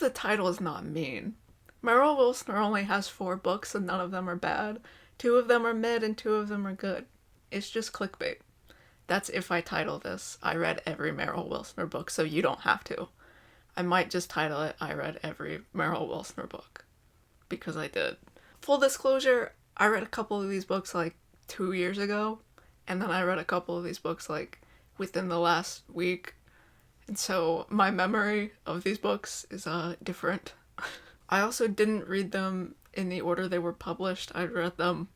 the title is not mean. Meryl Wilsner only has 4 books and none of them are bad. 2 of them are mid and 2 of them are good. It's just clickbait. That's if I title this, I read every Meryl Wilsner book, so you don't have to. I might just title it, I read every Meryl Wilsner book. Because I did. Full disclosure, I read a couple of these books like 2 years ago, and then I read a couple of these books like within the last week. And so my memory of these books is different. I also didn't read them in the order they were published. I read them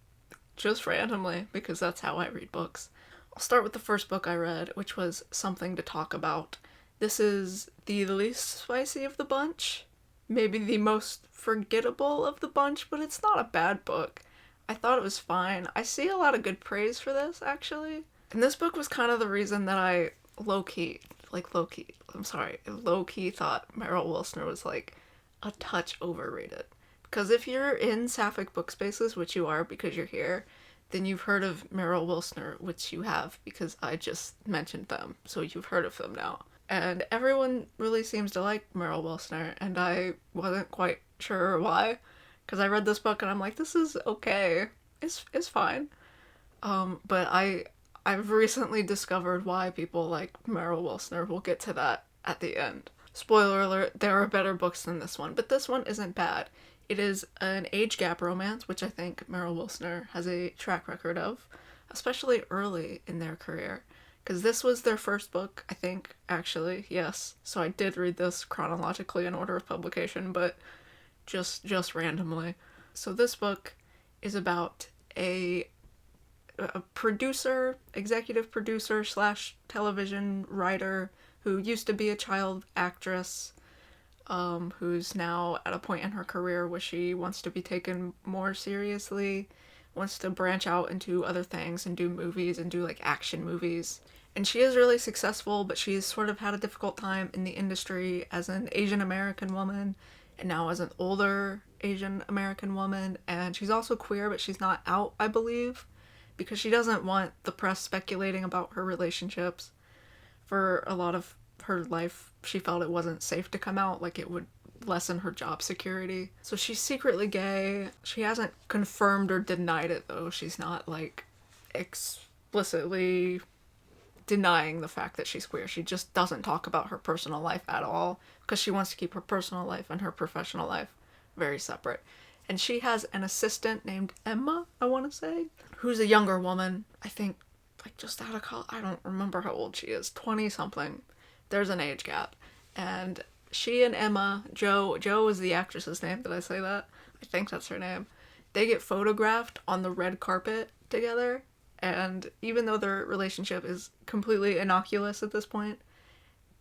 just randomly because that's how I read books. I'll start with the first book I read, which was Something to Talk About. This is the least spicy of the bunch. Maybe the most forgettable of the bunch, but it's not a bad book. I thought it was fine. I see a lot of good praise for this, actually. And this book was kind of the reason that I low-key thought Meryl Wilsner was like a touch overrated. Because if you're in sapphic book spaces, which you are because you're here, then you've heard of Meryl Wilsner, which you have because I just mentioned them, so you've heard of them now. And everyone really seems to like Meryl Wilsner, and I wasn't quite sure why, because I read this book and I'm like, this is okay, it's fine. But I've recently discovered why people like Meryl Wilsner. We'll get to that at the end. Spoiler alert, there are better books than this one, but this one isn't bad. It is an age gap romance, which I think Meryl Wilsner has a track record of, especially early in their career. Because this was their first book, I think, actually, yes. So I did read this chronologically in order of publication, but just randomly. So this book is about a producer, executive producer / television writer who used to be a child actress, who's now at a point in her career where she wants to be taken more seriously, wants to branch out into other things and do movies and do like action movies. And she is really successful, but she's sort of had a difficult time in the industry as an Asian American woman, and now as an older Asian American woman. And she's also queer, but she's not out, I believe, because she doesn't want the press speculating about her relationships. For a lot of her life, she felt it wasn't safe to come out, like it would lessen her job security. So she's secretly gay. She hasn't confirmed or denied it, though. She's not, like, explicitly denying the fact that she's queer. She just doesn't talk about her personal life at all because she wants to keep her personal life and her professional life very separate. And she has an assistant named Emma, I want to say, who's a younger woman. I think, like, just out of college. I don't remember how old she is. 20-something. There's an age gap. And she and Emma, Jo is the actress's name. Did I say that? I think that's her name. They get photographed on the red carpet together. And even though their relationship is completely innocuous at this point,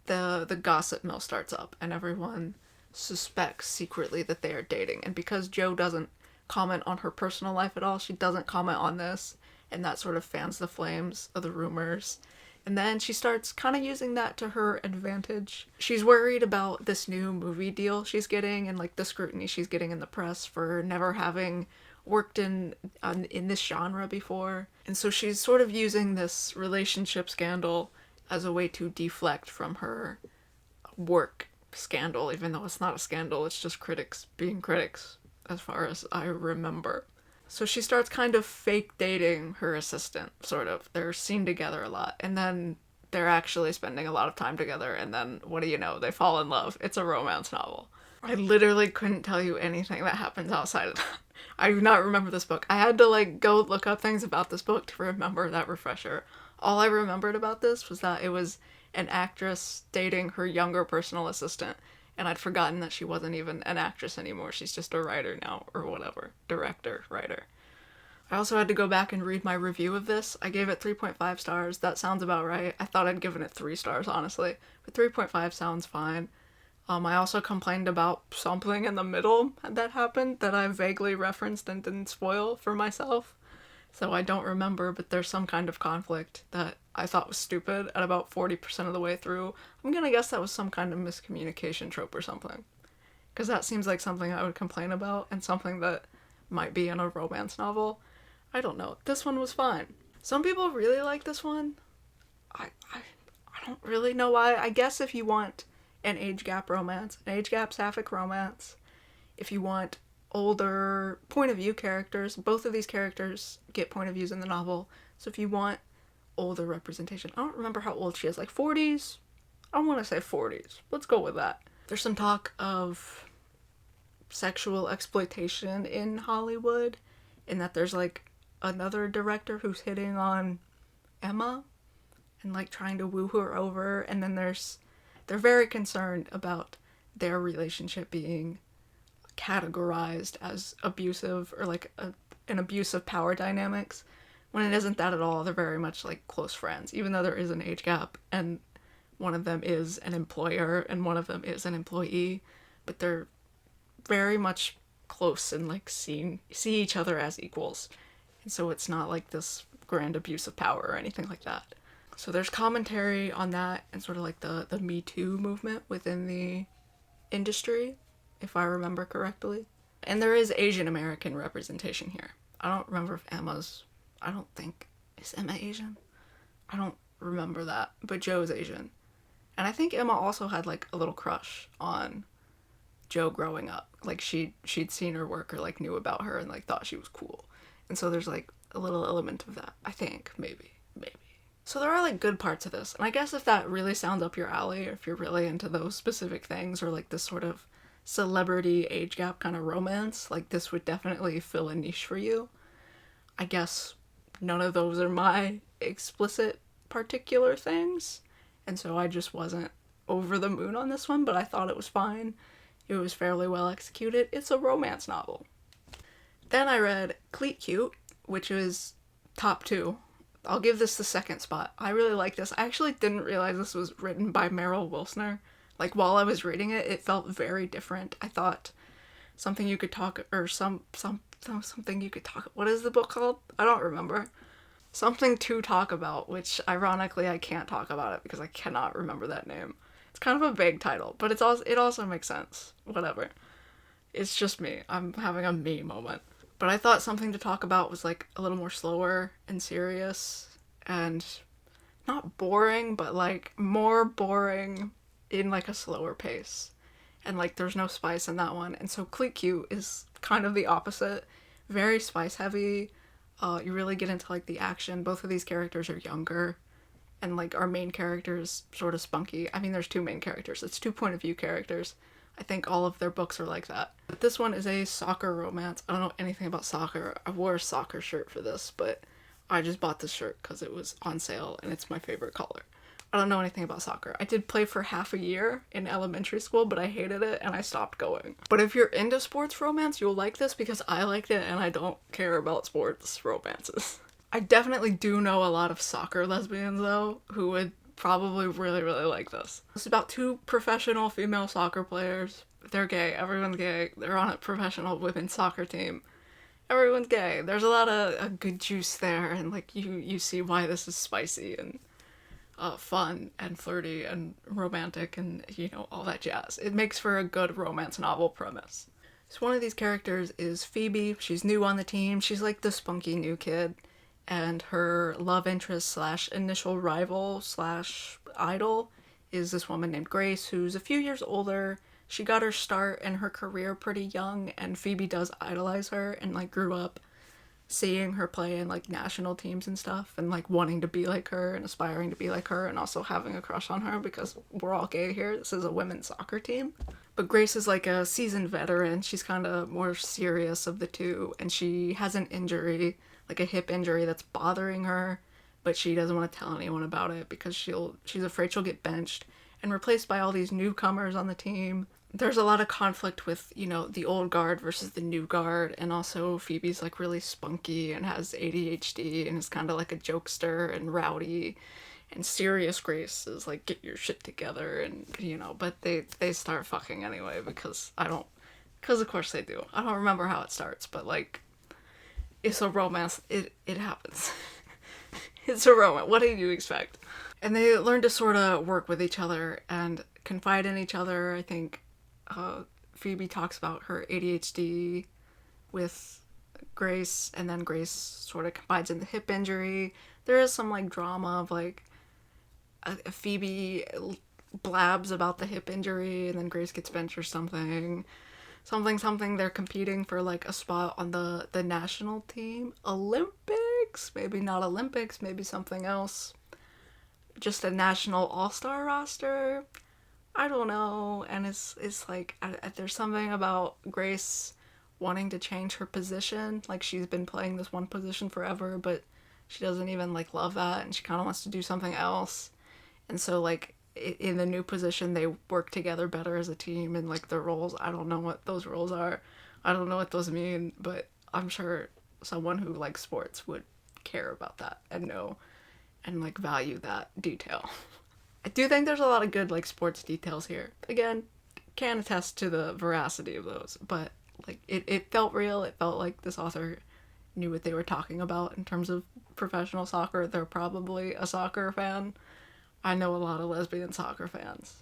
the gossip mill starts up and everyone suspects secretly that they are dating. And because Jo doesn't comment on her personal life at all, she doesn't comment on this, and that sort of fans the flames of the rumors. And then she starts kind of using that to her advantage. She's worried about this new movie deal she's getting and like the scrutiny she's getting in the press for never having worked in this genre before. And so she's sort of using this relationship scandal as a way to deflect from her work scandal, even though it's not a scandal, it's just critics being critics, as far as I remember. So she starts kind of fake dating her assistant, sort of. They're seen together a lot, and then they're actually spending a lot of time together, and then, what do you know, they fall in love. It's a romance novel. I literally couldn't tell you anything that happens outside of that. I do not remember this book. I had to, like, go look up things about this book to remember that refresher. All I remembered about this was that it was an actress dating her younger personal assistant, and I'd forgotten that she wasn't even an actress anymore. She's just a writer now, or whatever. Director, writer. I also had to go back and read my review of this. I gave it 3.5 stars. That sounds about right. I thought I'd given it 3 stars, honestly. But 3.5 sounds fine. I also complained about something in the middle that happened that I vaguely referenced and didn't spoil for myself. So I don't remember, but there's some kind of conflict that I thought was stupid at about 40% of the way through. I'm gonna guess that was some kind of miscommunication trope or something. Because that seems like something I would complain about, and something that might be in a romance novel. I don't know. This one was fine. Some people really like this one. I don't really know why. I guess if you want an age gap romance, an age gap sapphic romance. If you want older point of view characters, both of these characters get point of views in the novel. So if you want older representation, I don't remember how old she is, like 40s? I want to say 40s. Let's go with that. There's some talk of sexual exploitation in Hollywood, in that there's like another director who's hitting on Emma and like trying to woo her over, and then they're very concerned about their relationship being categorized as abusive, or like an abusive power dynamics, when it isn't that at all. They're very much like close friends, even though there is an age gap and one of them is an employer and one of them is an employee, but they're very much close and like see each other as equals. And so it's not like this grand abuse of power or anything like that. So there's commentary on that and sort of like the Me Too movement within the industry, if I remember correctly. And there is Asian American representation here. I don't remember if is Emma Asian? I don't remember that, but Joe's Asian. And I think Emma also had like a little crush on Joe growing up. Like she'd seen her work or like knew about her and like thought she was cool. And so there's like a little element of that, I think, maybe. So there are like good parts of this. And I guess if that really sounds up your alley, or if you're really into those specific things, or like this sort of celebrity age gap kind of romance, like this would definitely fill a niche for you. I guess none of those are my explicit particular things, and so I just wasn't over the moon on this one, but I thought it was fine. It was fairly well executed. It's a romance novel. Then I read Cleat Cute, which is top 2. I'll give this the second spot. I really like this. I actually didn't realize this was written by Meryl Wilsner. Like, while I was reading it, it felt very different. I thought something you could talk, or something you could talk, what is the book called? I don't remember. Something to talk about, which ironically I can't talk about it because I cannot remember that name. It's kind of a vague title, but it also makes sense. Whatever. It's just me. I'm having a me moment. But I thought something to talk about was like a little more slower and serious and not boring, but like more boring in like a slower pace. And like there's no spice in that one. And so Cleat Cute is kind of the opposite. Very spice heavy. You really get into like the action. Both of these characters are younger. And like our main character is sort of spunky. I mean, there's 2 main characters. It's 2 point of view characters. I think all of their books are like that. But this one is a soccer romance. I don't know anything about soccer. I wore a soccer shirt for this, but I just bought this shirt because it was on sale and it's my favorite color. I don't know anything about soccer. I did play for half a year in elementary school, but I hated it and I stopped going. But if you're into sports romance, you'll like this because I liked it and I don't care about sports romances. I definitely do know a lot of soccer lesbians, though, who would probably really, really like this. It's about 2 professional female soccer players. They're gay. Everyone's gay. They're on a professional women's soccer team. Everyone's gay. There's a lot of good juice there, and like you see why this is spicy and fun and flirty and romantic and, you know, all that jazz. It makes for a good romance novel premise. So one of these characters is Phoebe. She's new on the team. She's like the spunky new kid. And her love interest / initial rival / idol is this woman named Grace, who's a few years older. She got her start in her career pretty young, and Phoebe does idolize her and like grew up seeing her play in like national teams and stuff, and like wanting to be like her and aspiring to be like her, and also having a crush on her because we're all gay here. This is a women's soccer team. But Grace is like a seasoned veteran. She's kind of more serious of the 2, and she has an injury, like a hip injury that's bothering her, but she doesn't want to tell anyone about it because she's afraid she'll get benched and replaced by all these newcomers on the team. There's a lot of conflict with, you know, the old guard versus the new guard, and also Phoebe's like really spunky and has ADHD and is kind of like a jokester and rowdy, and serious Grace is like, get your shit together, and, you know, but they start fucking anyway because of course they do. I don't remember how it starts, but like, it's a romance. It happens. It's a romance. What did you expect? And they learn to sort of work with each other and confide in each other. I think Phoebe talks about her ADHD with Grace, and then Grace sort of confides in the hip injury. There is some like drama of like Phoebe blabs about the hip injury, and then Grace gets benched or something. Something, they're competing for like a spot on the national team. Olympics? Maybe not Olympics, maybe something else. Just a national all-star roster? I don't know. And it's like, there's something about Grace wanting to change her position. Like, she's been playing this one position forever, but she doesn't even like love that, and she kind of wants to do something else. And so like in the new position, they work together better as a team, and like their roles, I don't know what those roles are. I don't know what those mean, but I'm sure someone who likes sports would care about that and know and like value that detail. I do think there's a lot of good like sports details here. Again, can attest to the veracity of those, but like it felt real. It felt like this author knew what they were talking about in terms of professional soccer. They're probably a soccer fan. I know a lot of lesbian soccer fans.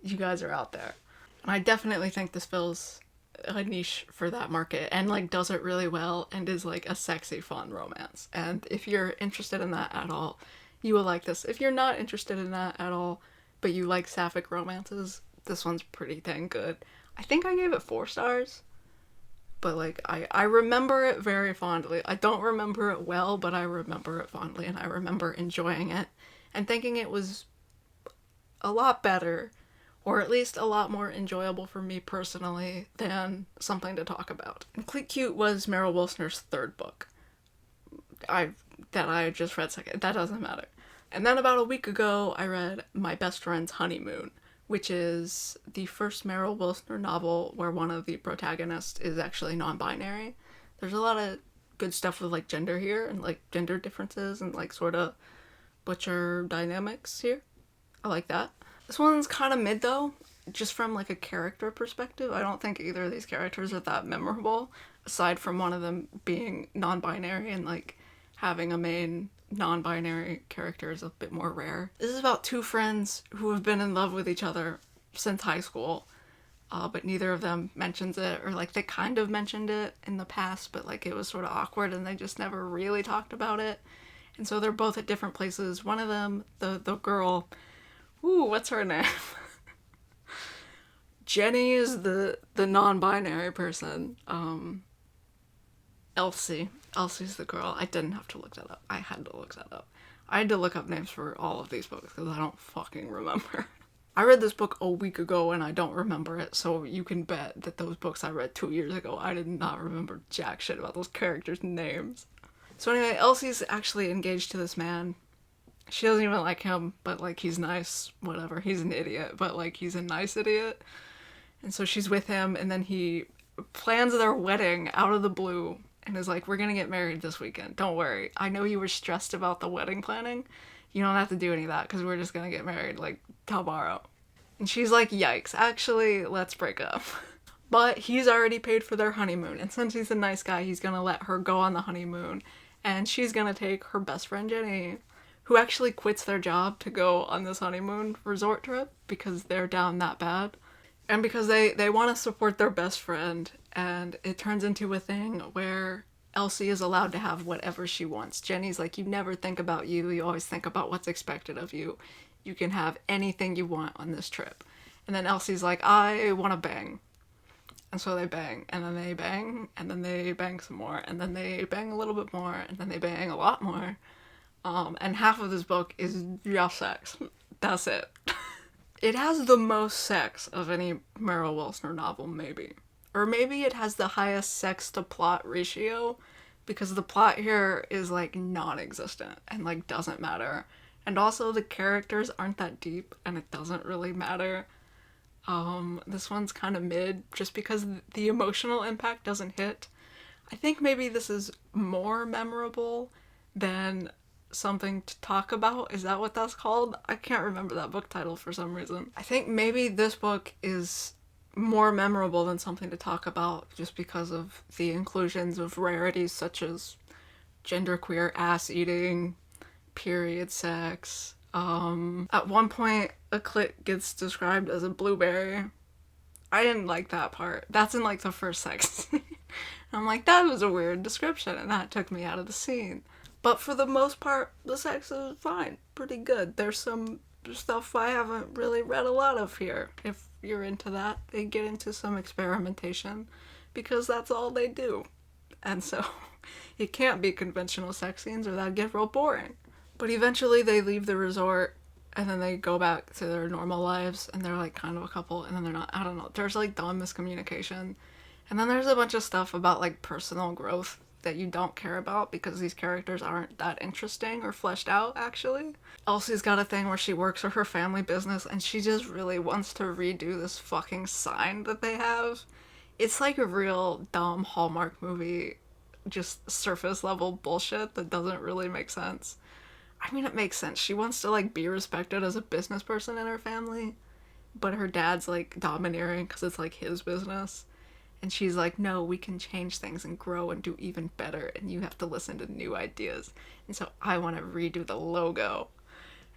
You guys are out there. And I definitely think this fills a niche for that market and like does it really well and is like a sexy, fun romance. And if you're interested in that at all, you will like this. If you're not interested in that at all, but you like sapphic romances, this one's pretty dang good. I think I gave it 4 stars. But like I remember it very fondly. I don't remember it well, but I remember it fondly, and I remember enjoying it and thinking it was a lot better, or at least a lot more enjoyable for me personally than Something to Talk About. And Cleat Cute was Meryl Wilsner's 3rd book. I just read second. That doesn't matter. And then about a week ago, I read My Best Friend's Honeymoon, which is the first Meryl Wilsner novel where one of the protagonists is actually non-binary. There's a lot of good stuff with like gender here and like gender differences and like sort of butcher dynamics here. I like that. This one's kind of mid though, just from like a character perspective. I don't think either of these characters are that memorable, aside from one of them being non-binary, and like having a main non-binary character is a bit more rare. This is about 2 friends who have been in love with each other since high school, but neither of them mentions it, or like they kind of mentioned it in the past, but like it was sort of awkward and they just never really talked about it. And so they're both at different places. One of them, the girl, what's her name? Jenny is the non-binary person. Elsie's the girl. I didn't have to look that up. I had to look that up. I had to look up names for all of these books because I don't fucking remember. I read this book a week ago and I don't remember it, so you can bet that those books I read 2 years ago, I did not remember jack shit about those characters' names. So anyway, Elsie's actually engaged to this man. She doesn't even like him, but like he's nice, whatever. He's an idiot, but like he's a nice idiot. And so she's with him, and then he plans their wedding out of the blue and is like, we're gonna get married this weekend. Don't worry. I know you were stressed about the wedding planning. You don't have to do any of that because we're just gonna get married like tomorrow. And she's like, yikes, actually, let's break up. But he's already paid for their honeymoon, and since he's a nice guy, he's gonna let her go on the honeymoon, and she's gonna take her best friend Jenny, who actually quits their job to go on this honeymoon resort trip because they're down that bad. And because they want to support their best friend, and it turns into a thing where Elsie is allowed to have whatever she wants. Jenny's like, you never think about you always think about what's expected of you. You can have anything you want on this trip. And then Elsie's like, I want to bang. And so they bang, and then they bang, and then they bang some more, and then they bang a little bit more, and then they bang a lot more. And half of this book is just sex. That's it. It has the most sex of any Meryl Wilsner novel, maybe. Or maybe it has the highest sex to plot ratio, because the plot here is like non-existent and like doesn't matter. And also the characters aren't that deep and it doesn't really matter. This one's kind of mid just because the emotional impact doesn't hit. I think maybe this is more memorable than Something to Talk About. Is that what that's called? I can't remember that book title for some reason. I think maybe this book is more memorable than Something to Talk About just because of the inclusions of rarities such as genderqueer ass eating, period sex. At one point a clit gets described as a blueberry. I didn't like that part. That's in like the first sex scene. I'm like, that was a weird description, and that took me out of the scene. But for the most part, the sex is fine. Pretty good. There's some stuff I haven't really read a lot of here. If you're into that, they get into some experimentation because that's all they do. And so it can't be conventional sex scenes or that'd get real boring. But eventually they leave the resort and then they go back to their normal lives and they're like kind of a couple and then they're not. I don't know. There's like dumb miscommunication. And then there's a bunch of stuff about like personal growth that you don't care about because these characters aren't that interesting or fleshed out actually. Elsie's got a thing where she works for her family business and she just really wants to redo this fucking sign that they have. It's like a real dumb Hallmark movie, just surface level bullshit that doesn't really make sense. I mean, it makes sense. She wants to like be respected as a business person in her family, but her dad's like domineering because it's like his business. And she's like, no, we can change things and grow and do even better, and you have to listen to new ideas. And so I want to redo the logo.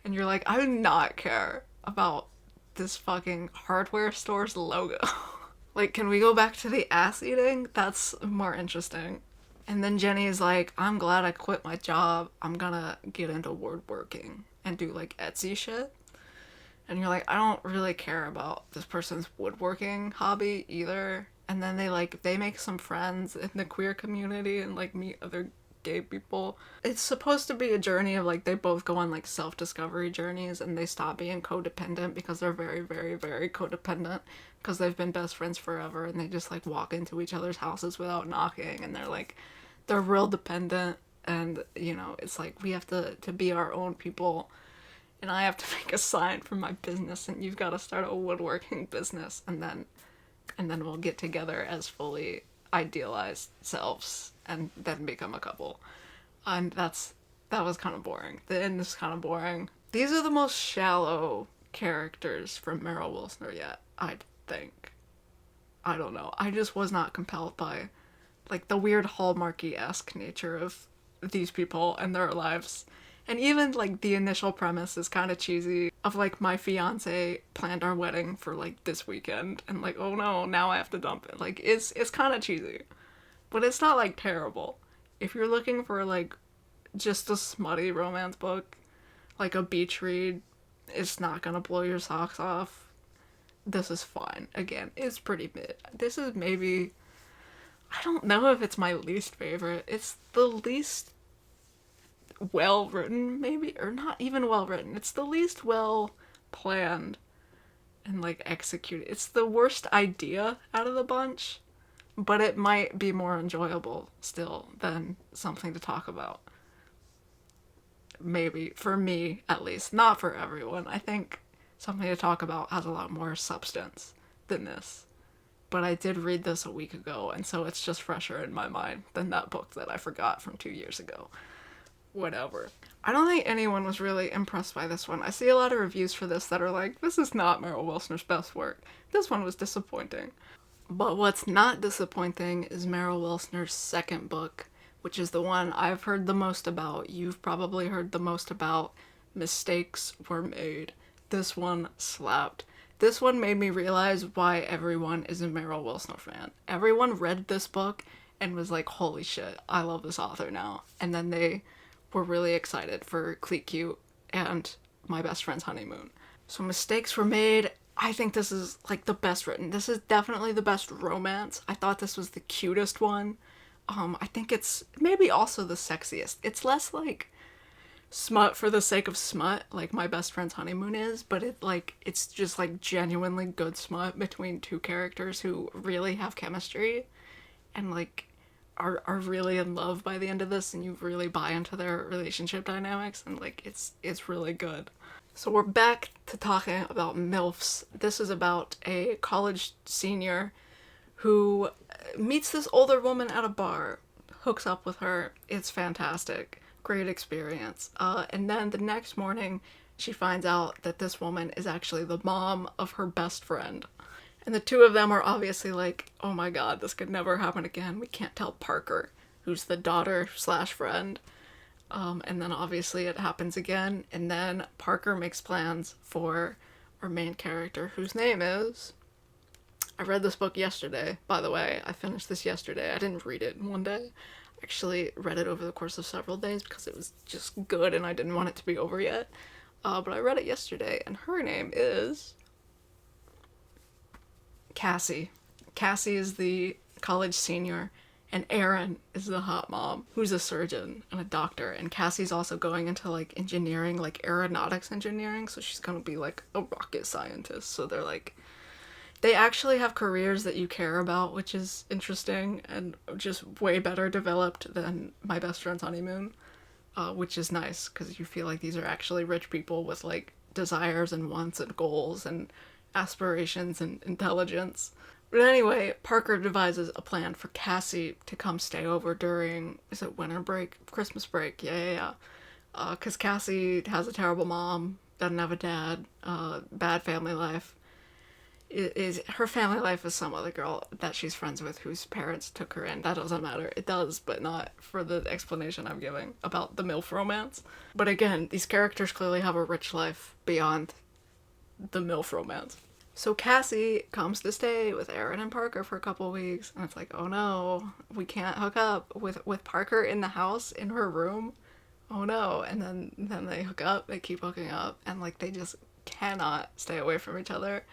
And you're like, I do not care about this fucking hardware store's logo. Like, can we go back to the ass eating? That's more interesting. And then Jenny is like, I'm glad I quit my job. I'm gonna get into woodworking and do like Etsy shit. And you're like, I don't really care about this person's woodworking hobby either. And then they make some friends in the queer community and like meet other gay people. It's supposed to be a journey of like they both go on like self-discovery journeys and they stop being codependent because they're very, very, very codependent because they've been best friends forever and they just like walk into each other's houses without knocking and they're real dependent and you know, it's like we have to be our own people and I have to make a sign for my business and you've got to start a woodworking business and then we'll get together as fully idealized selves and then become a couple. And that was kind of boring. The end is kind of boring. These are the most shallow characters from Meryl Wilsner yet, I think. I don't know. I just was not compelled by like the weird Hallmarky-esque nature of these people and their lives. And even like the initial premise is kind of cheesy of like my fiance planned our wedding for like this weekend and like, oh no, now I have to dump it. Like it's kind of cheesy. But it's not like terrible. If you're looking for like just a smutty romance book, like a beach read, it's not gonna blow your socks off. This is fine. Again, it's pretty mid. This is maybe, I don't know if it's my least favorite. It's the least well written, maybe, or not even well written. It's the least well planned and like executed. It's the worst idea out of the bunch, but it might be more enjoyable still than something to talk about. Maybe for me, at least, not for everyone. I think something to talk about has a lot more substance than this. But I did read this a week ago, and so it's just fresher in my mind than that book that I forgot from 2 years ago. Whatever. I don't think anyone was really impressed by this one. I see a lot of reviews for this that are like, this is not Meryl Wilsner's best work. This one was disappointing. But what's not disappointing is Meryl Wilsner's second book, which is the one I've heard the most about. You've probably heard the most about. Mistakes Were Made. This one slapped. This one made me realize why everyone is a Meryl Wilsner fan. Everyone read this book and was like, holy shit, I love this author now. And then they were really excited for Cleat Cute and My Best Friend's Honeymoon. So Mistakes Were Made. I think this is like the best written. This is definitely the best romance. I thought this was the cutest one. I think it's maybe also the sexiest. It's less like smut for the sake of smut, like My Best Friend's Honeymoon is, but it's just like genuinely good smut between two characters who really have chemistry and like are really in love by the end of this and you really buy into their relationship dynamics and like it's really good. So we're back to talking about MILFs. This is about a college senior who meets this older woman at a bar, hooks up with her. It's fantastic. Great experience. And then the next morning, she finds out that this woman is actually the mom of her best friend. And the two of them are obviously like, oh my god, this could never happen again. We can't tell Parker, who's the daughter slash friend. And then obviously it happens again. And then Parker makes plans for our main character, whose name is... I read this book yesterday, by the way. I finished this yesterday. I didn't read it in one day. I actually read it over the course of several days because it was just good and I didn't want it to be over yet. But I read it yesterday, and her name is Cassie. Cassie is the college senior, and Erin is the hot mom who's a surgeon and a doctor. And Cassie's also going into like engineering, like aeronautics engineering, so she's gonna be like a rocket scientist. So they're like, they actually have careers that you care about, which is interesting and just way better developed than my best friend's honeymoon, which is nice because you feel like these are actually rich people with like desires and wants and goals and aspirations and intelligence. But anyway, Parker devises a plan for Cassie to come stay over during, is it winter break? Christmas break, yeah. Because Cassie has a terrible mom, doesn't have a dad, bad family life. Her family life is some other girl that she's friends with whose parents took her in. That doesn't matter. It does, but not for the explanation I'm giving about the MILF romance. But again, these characters clearly have a rich life beyond the MILF romance. So Cassie comes to stay with Erin and Parker for a couple weeks, and it's like, oh no, we can't hook up with Parker in the house in her room. Oh no. And then they hook up, they keep hooking up, and like they just cannot stay away from each other.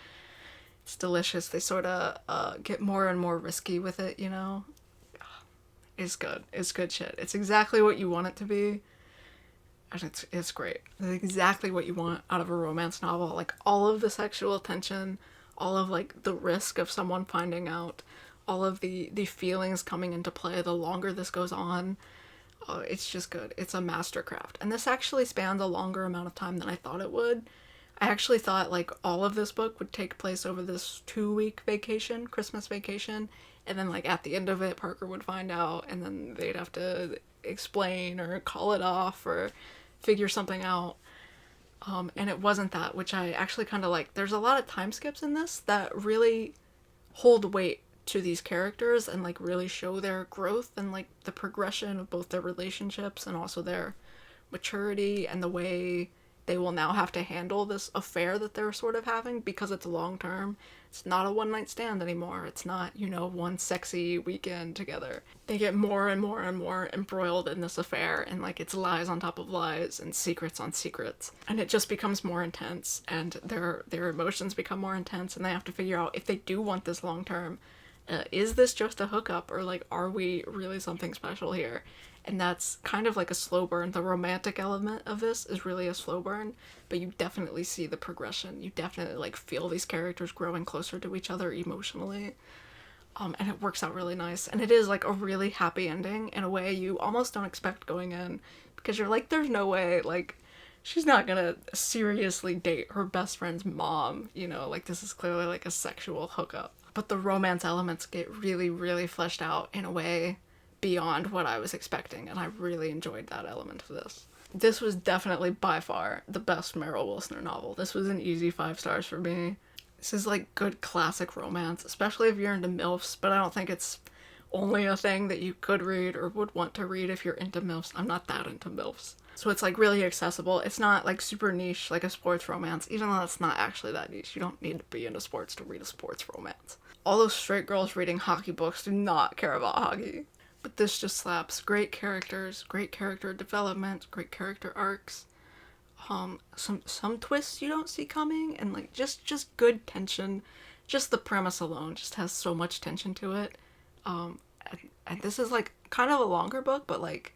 It's delicious. They sort of get more and more risky with it, you know? It's good. It's good shit. It's exactly what you want it to be. And it's great. It's exactly what you want out of a romance novel. Like, all of the sexual tension, all of, like, the risk of someone finding out, all of the feelings coming into play the longer this goes on. It's just good. It's a mastercraft. And this actually spans a longer amount of time than I thought it would. I actually thought like all of this book would take place over this 2-week vacation, Christmas vacation, and then like at the end of it Parker would find out and then they'd have to explain or call it off or figure something out. And it wasn't that, which I actually kind of like. There's a lot of time skips in this that really hold weight to these characters and like really show their growth and like the progression of both their relationships and also their maturity and the way they will now have to handle this affair that they're sort of having because it's long term. It's not a one night stand anymore. It's not, you know, one sexy weekend together. They get more and more and more embroiled in this affair and like it's lies on top of lies and secrets on secrets. And it just becomes more intense and their emotions become more intense and they have to figure out if they do want this long term. Is this just a hookup or like are we really something special here? And that's kind of like a slow burn. The romantic element of this is really a slow burn, but you definitely see the progression. You definitely like feel these characters growing closer to each other emotionally. And it works out really nice. And it is like a really happy ending in a way you almost don't expect going in because you're like, there's no way, like, she's not gonna seriously date her best friend's mom, you know, like this is clearly like a sexual hookup. But the romance elements get really, really fleshed out in a way beyond what I was expecting, and I really enjoyed that element of this. This was definitely by far the best Meryl Wilsner novel. This was an easy 5 stars for me. This is like good classic romance, especially if you're into MILFs, but I don't think it's only a thing that you could read or would want to read if you're into MILFs. I'm not that into MILFs. So it's like really accessible. It's not like super niche like a sports romance, even though it's not actually that niche. You don't need to be into sports to read a sports romance. All those straight girls reading hockey books do not care about hockey. But this just slaps. Great characters, great character development, great character arcs. Some twists you don't see coming, and like just good tension. Just the premise alone just has so much tension to it. And this is like kind of a longer book, but like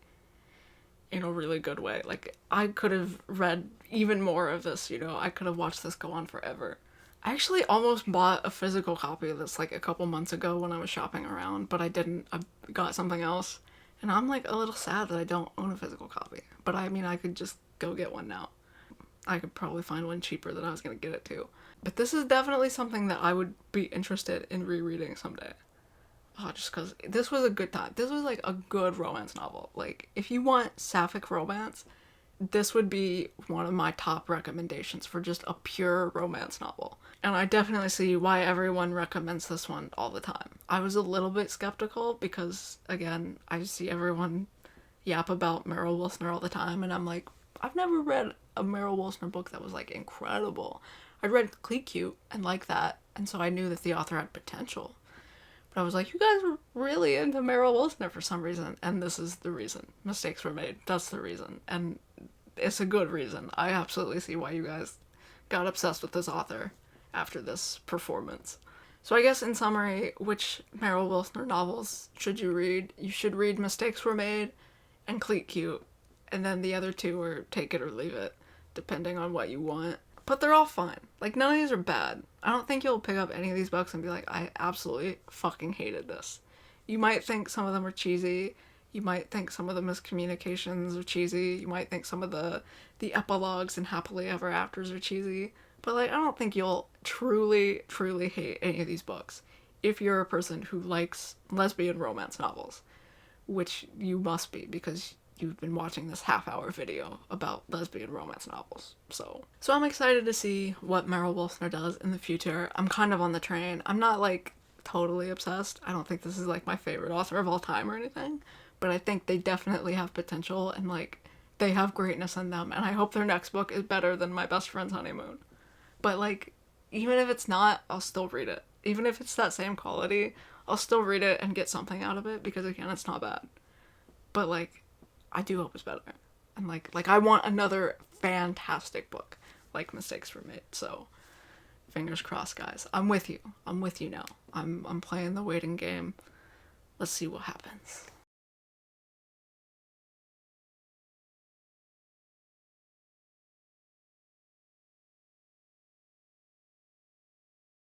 in a really good way. Like I could have read even more of this, you know. I could have watched this go on forever. I actually almost bought a physical copy of this like a couple months ago when I was shopping around, but I didn't. I got something else. And I'm like a little sad that I don't own a physical copy. But I mean, I could just go get one now. I could probably find one cheaper than I was going to get it to. But this is definitely something that I would be interested in rereading someday. Just because this was a good time. This was like a good romance novel. Like, if you want sapphic romance, this would be one of my top recommendations for just a pure romance novel. And I definitely see why everyone recommends this one all the time. I was a little bit skeptical because, again, I see everyone yap about Meryl Wilsner all the time, and I'm like, I've never read a Meryl Wilsner book that was, like, incredible. I'd read Cleat Cute and liked that, and so I knew that the author had potential. But I was like, you guys were really into Meryl Wilsner for some reason, and this is the reason. Mistakes were made. That's the reason. And it's a good reason. I absolutely see why you guys got obsessed with this author after this performance. So I guess in summary, which Meryl Wilsner novels should you read? You should read Mistakes Were Made and Cleat Cute, and then the other two are take it or leave it, depending on what you want. But they're all fine. Like, none of these are bad. I don't think you'll pick up any of these books and be like, I absolutely fucking hated this. You might think some of them are cheesy. You might think some of the miscommunications are cheesy. You might think some of the epilogues and happily ever afters are cheesy. But, like, I don't think you'll truly, truly hate any of these books if you're a person who likes lesbian romance novels, which you must be because you've been watching this half-hour video about lesbian romance novels. So I'm excited to see what Meryl Wilsner does in the future. I'm kind of on the train. I'm not, like, totally obsessed. I don't think this is, like, my favorite author of all time or anything, but I think they definitely have potential and, like, they have greatness in them, and I hope their next book is better than My Best Friend's Honeymoon. But, like, even if it's not, I'll still read it. Even if it's that same quality, I'll still read it and get something out of it because, again, it's not bad. But, like, I do hope it's better. And, like I want another fantastic book like Mistakes Were Made. So, fingers crossed, guys. I'm with you. I'm with you now. I'm playing the waiting game. Let's see what happens.